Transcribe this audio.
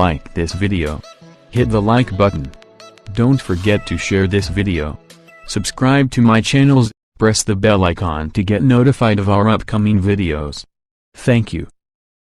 like this video. Hit the like button. Don't forget to share this video. Subscribe to my channels, press the bell icon to get notified of our upcoming videos. Thank you.